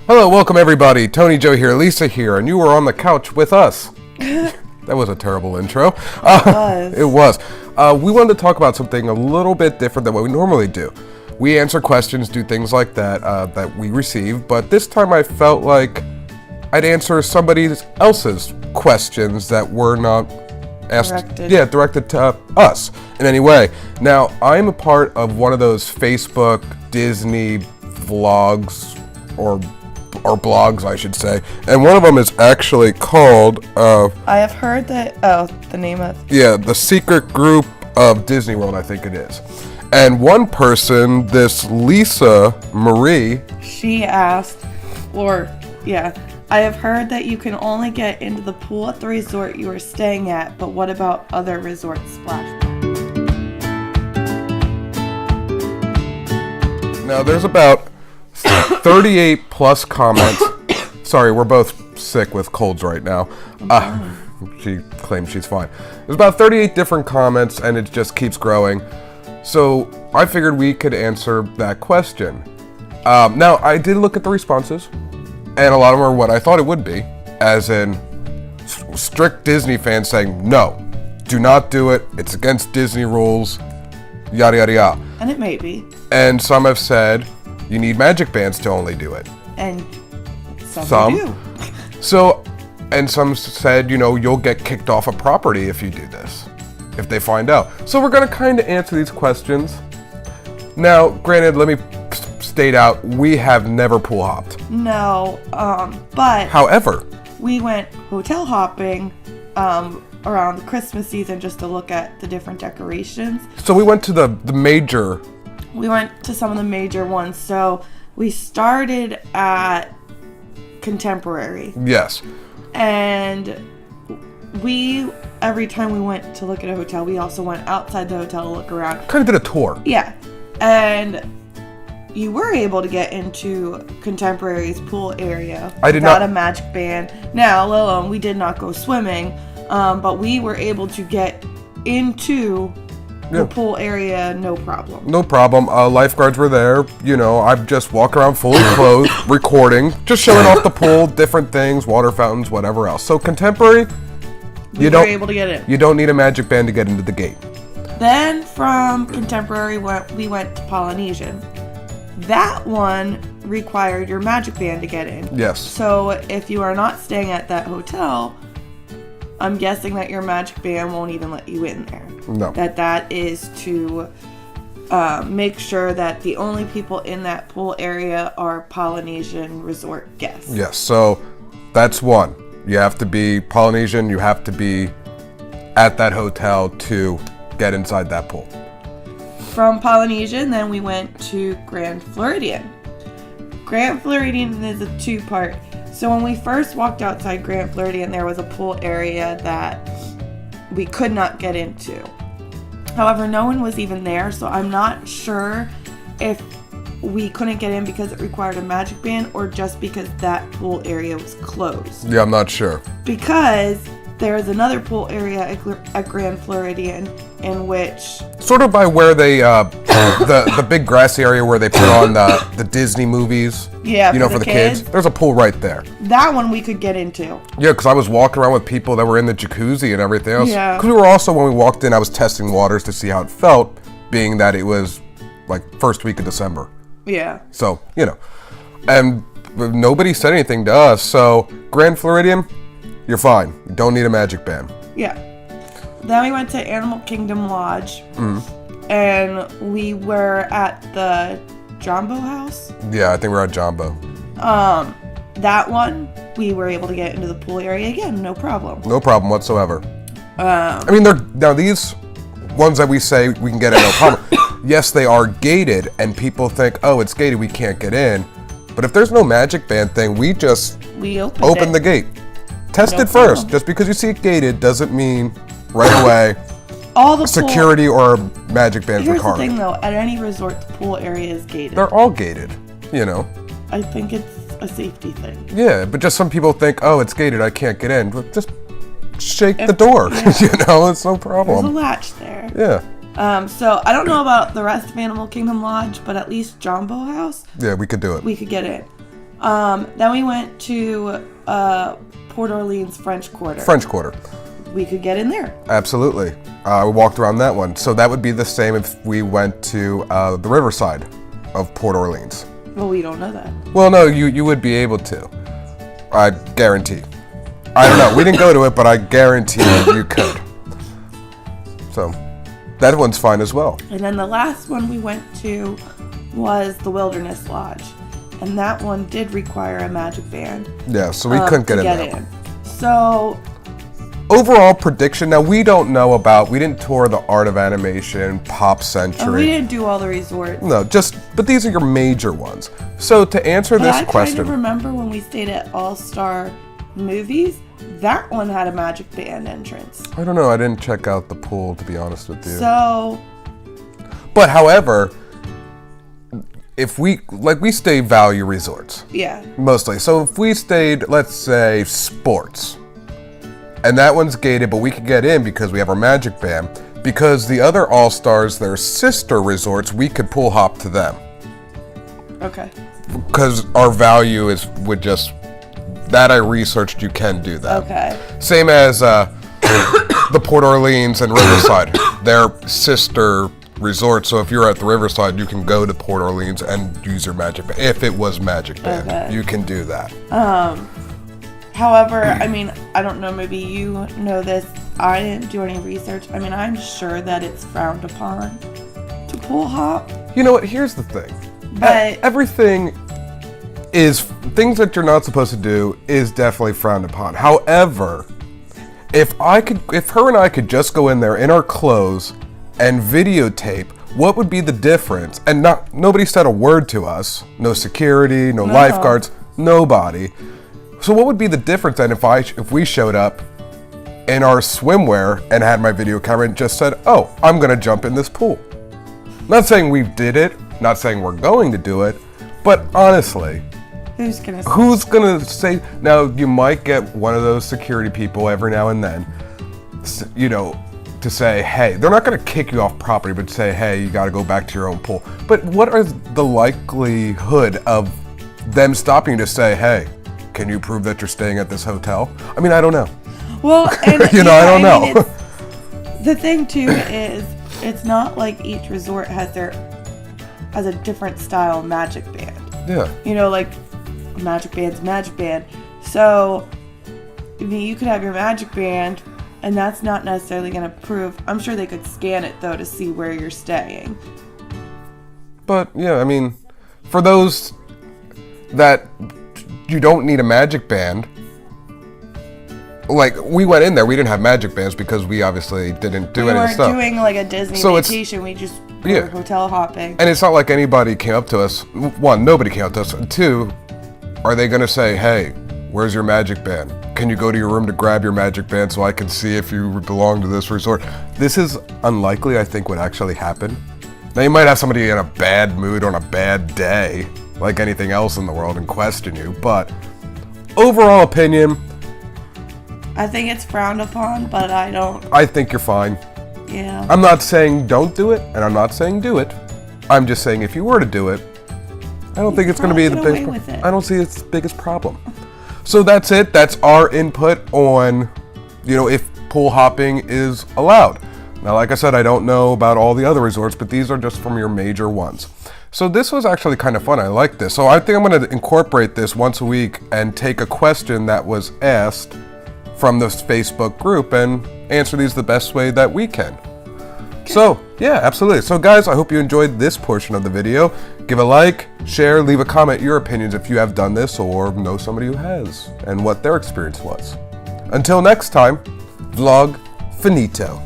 Hello, welcome everybody. Tony Joe here, Lisa here, and you were on the couch with us. That was a terrible intro. It was. We wanted to talk about something a little bit different than what we normally do. We answer questions, do things like that that we receive, but this time I felt like I'd answer somebody else's questions that were not asked, directed to us in any way. Now, I'm a part of one of those Facebook Disney vlogs, or blogs, I should say, and one of them is actually called I have heard that the name of the Secret Group of Disney World, I think it is. And one person, this Lisa Marie, she asked, I have heard that you can only get into the pool at the resort you are staying at, but what about other resort splash? Now there's about 38 plus comments. Sorry, we're both sick with colds right now. She claims she's fine. There's about 38 different comments, and it just keeps growing. So I figured we could answer that question. Now, I did look at the responses, and a lot of them are what I thought it would be, as in strict Disney fans saying, no, do not do it, it's against Disney rules, yada yada yada. And it may be. And some have said, you need magic bands to only do it. And some do. So, and some said, you'll get kicked off a property if you do this, if they find out. So we're going to kind of answer these questions. Now, granted, let me state out, we have never pool hopped. No, but... However... we went hotel hopping around the Christmas season just to look at the different decorations. So we went to the major... We went to some of the major ones. So we started at Contemporary. Yes. And every time we went to look at a hotel, we also went outside the hotel to look around. Kind of did a tour. Yeah. And you were able to get into Contemporary's pool area without a magic band. Now, we did not go swimming, but we were able to get into the pool area, no problem. No problem. Lifeguards were there. I'd just walk around fully clothed, recording, just showing off the pool, different things, water fountains, whatever else. So Contemporary, we were able to get in. You don't need a magic band to get into the gate. Then from Contemporary, we went to Polynesian. That one required your magic band to get in. Yes. So if you are not staying at that hotel, I'm guessing that your magic band won't even let you in there. No. That is to make sure that the only people in that pool area are Polynesian resort guests. Yes, so that's one. You have to be Polynesian, you have to be at that hotel to get inside that pool. From Polynesian, then we went to Grand Floridian. Grand Floridian is a two-part. So when we first walked outside Grand Floridian, there was a pool area that we could not get into. However, no one was even there, so I'm not sure if we couldn't get in because it required a magic band or just because that pool area was closed. Yeah, I'm not sure. Because there is another pool area at Grand Floridian in which... sort of by where they, the big grassy area where they put on the Disney movies. Yeah, for the kids. There's a pool right there. That one we could get into. Yeah, because I was walking around with people that were in the jacuzzi and everything else. Yeah. Because we were also, when we walked in, I was testing waters to see how it felt, being that it was like first week of December. Yeah. So, and nobody said anything to us. So, Grand Floridian, you're fine. You don't need a magic band. Yeah. Then we went to Animal Kingdom Lodge. And we were at the Jumbo House. Yeah, I think we're at Jumbo. That one, we were able to get into the pool area again, no problem. No problem whatsoever. Now these ones that we say we can get in, no problem. Yes, they are gated, and people think, oh, it's gated, we can't get in. But if there's no magic band thing, we open the gate. Test it first. Just because you see it gated doesn't mean right away all the security or magic bands required. Here's the thing, though. At any resort, the pool area is gated. They're all gated, I think it's a safety thing. Yeah, but just some people think, oh, it's gated, I can't get in. But just shake the door. Yeah. It's no problem. There's a latch there. Yeah. So I don't know about the rest of Animal Kingdom Lodge, but at least Jumbo House. Yeah, we could do it. We could get in. Then we went to Port Orleans French Quarter. French Quarter. We could get in there. Absolutely. We walked around that one. So that would be the same if we went to the riverside of Port Orleans. Well, we don't know that. Well, no, you would be able to. I guarantee. I don't know. We didn't go to it, but I guarantee you could. So that one's fine as well. And then the last one we went to was the Wilderness Lodge. And that one did require a magic band. Yeah, so we couldn't get in there. So overall prediction, now we don't know about, we didn't tour the Art of Animation, Pop Century. we didn't do all the resorts. No, but these are your major ones. So to answer this question. I kind of remember when we stayed at All-Star Movies, that one had a magic band entrance. I don't know, I didn't check out the pool, to be honest with you. So. But however, if we stay value resorts. Yeah. Mostly. So if we stayed, let's say, sports. And that one's gated, but we could get in because we have our magic band. Because the other All-Stars, their sister resorts, we could pool hop to them. Okay. Because our value would just, that I researched, you can do that. Okay. Same as the Port Orleans and Riverside, their sister resorts. So if you're at the Riverside, you can go to Port Orleans and use your magic band. If it was magic band, okay. You can do that. However, I mean, I don't know, maybe you know this. I didn't do any research. I mean, I'm sure that it's frowned upon to pool hop. You know what? Here's the thing. But everything is, things that you're not supposed to do is definitely frowned upon. However, if her and I could just go in there in our clothes and videotape, what would be the difference? And nobody said a word to us. No security, no lifeguards, nobody. So what would be the difference then if we showed up in our swimwear and had my video camera and just said, oh, I'm gonna jump in this pool? Not saying we did it, not saying we're going to do it, but honestly, who's gonna say? Now, you might get one of those security people every now and then, you know, to say, hey, they're not gonna kick you off property, but say, hey, you gotta go back to your own pool. But what is the likelihood of them stopping you to say, hey, can you prove that you're staying at this hotel? I mean, I don't know. Well, and I don't know. The thing too is, it's not like each resort has a different style magic band. Yeah. You know, like magic band's magic band. So, I mean, you could have your magic band, and that's not necessarily going to prove. I'm sure they could scan it though to see where you're staying. But yeah, I mean, for those that you don't need a magic band. Like, we went in there, we didn't have magic bands because we obviously didn't do any stuff. We weren't doing like a Disney vacation, we just were hotel hopping. And it's not like anybody came up to us. One, nobody came up to us. Two, are they going to say, hey, where's your magic band? Can you go to your room to grab your magic band so I can see if you belong to this resort? This is unlikely, I think, would actually happen. Now, you might have somebody in a bad mood on a bad day, like anything else in the world, and question you, but overall opinion, I think it's frowned upon, but I think you're fine. Yeah. I'm not saying don't do it, and I'm not saying do it. I'm just saying if you were to do it, I don't think it's going to be the biggest. I don't see it's the biggest problem. So that's it. That's our input on, if pool hopping is allowed. Now, like I said, I don't know about all the other resorts, but these are just from your major ones. So this was actually kind of fun. I like this. So I think I'm going to incorporate this once a week and take a question that was asked from this Facebook group and answer these the best way that we can. Okay. So, yeah, absolutely. So guys, I hope you enjoyed this portion of the video. Give a like, share, leave a comment, your opinions if you have done this or know somebody who has and what their experience was. Until next time, vlog finito.